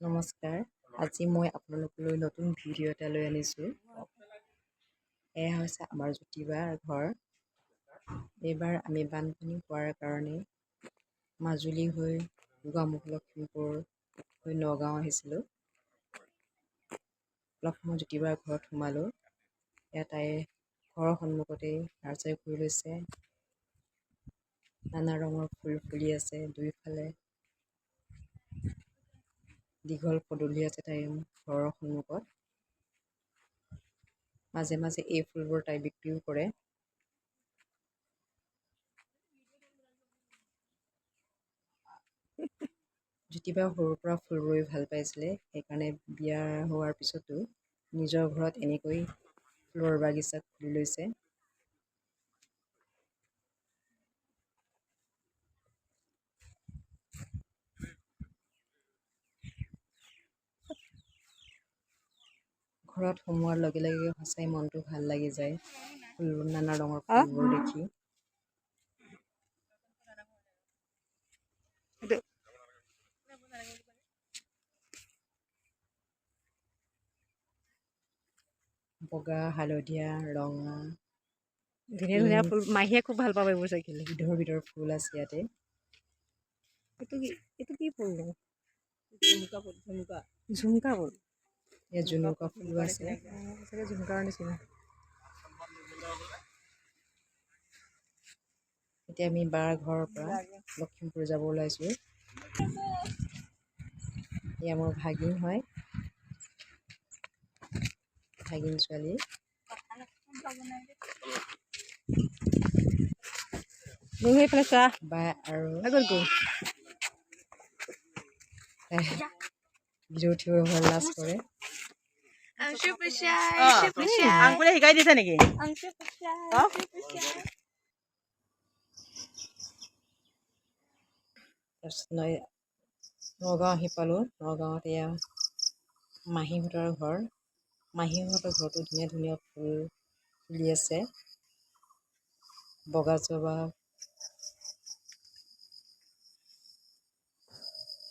নমস্কাৰ। আজি মই আপোনালোকলৈ নতুন ভিডিঅ' এটা লৈ আনিছোঁ। এয়া হৈছে আমাৰ জ্যোতিবাৰ ঘৰ। এইবাৰ আমি বানপানী হোৱাৰ কাৰণে মাজুলী হৈ গোগামুখ লখিমপুৰ হৈ নগাঁও আহিছিলোঁ। লক্ষ্মণ জ্যোতিবাৰ ঘৰত সোমালোঁ। তাই ঘৰৰ সন্মুখতেই নাৰ্চাৰী কৰি লৈছে। নানা ৰঙৰ ফুল ফুলি আছে দুয়োফালে। দীঘল পদূলি আছে তাইৰ ঘৰৰ সন্মুখত। মাজে মাজে এই ফুলবোৰ তাই বিক্ৰীও কৰে। জ্যোতিবাই সৰুৰ পৰা ফুল ৰুই ভাল পাইছিলে, সেইকাৰণে বিয়া হোৱাৰ পিছতো নিজৰ ঘৰত এনেকৈ ফুলৰ বাগিচা খুলি লৈছে। ঘৰত সোমোৱাৰ লগে লগে সঁচাই মনটো ভাল লাগি যায় নানা ৰঙৰ ফুলবোৰ দেখি। বগা, হালধীয়া, ৰঙা, ধুনীয়া ধুনীয়া ফুল। মাহীয়ে খুব ভাল পাব এইবোৰ চাই। বিধৰ বিধৰ ফুল আছে ইয়াতে। এইটো কি ফুল নো? ঝুমকা ফুল। ইয়াত জুনুকা ফুলো আছে। চাগে ঝুমকাৰ নিচিনা। এতিয়া আমি বাৰ ঘৰৰ পৰা লখিমপুৰ যাব ওলাইছোঁ। এয়া মোৰ ভাগিন হয়, ভাগিন ছোৱালী। বা আৰু ভিডিঅ' উঠিব ভাল লাজ কৰে। আংকুলে শিকাই দিছে নেকি? তাৰপিছত নগাঁও আহি পালোঁ। নগাঁৱত এয়া মাহীহঁতৰ ঘৰ। মাহীহঁতৰ ঘৰতো ধুনীয়া ধুনীয়া ফুল ফুলি আছে। বগা জবা।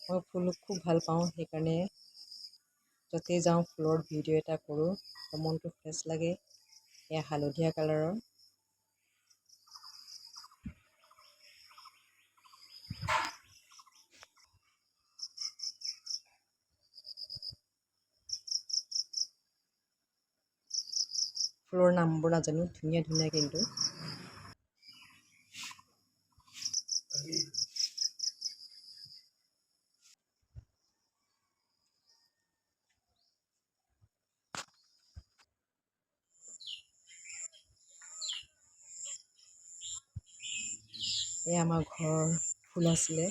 মই ফুল খুব ভাল পাওঁ, সেইকাৰণে য'তেই যাওঁ ফুলৰ ভিডিঅ' এটা কৰোঁ। মনটো ফ্ৰেছ লাগে। এয়া হালধীয়া কালাৰৰ। ফুলৰ নামবোৰ নাজানো, ধুনীয়া ধুনীয়া কিন্তু। এয়া আমাৰ ঘৰৰ ফুল আছিলে।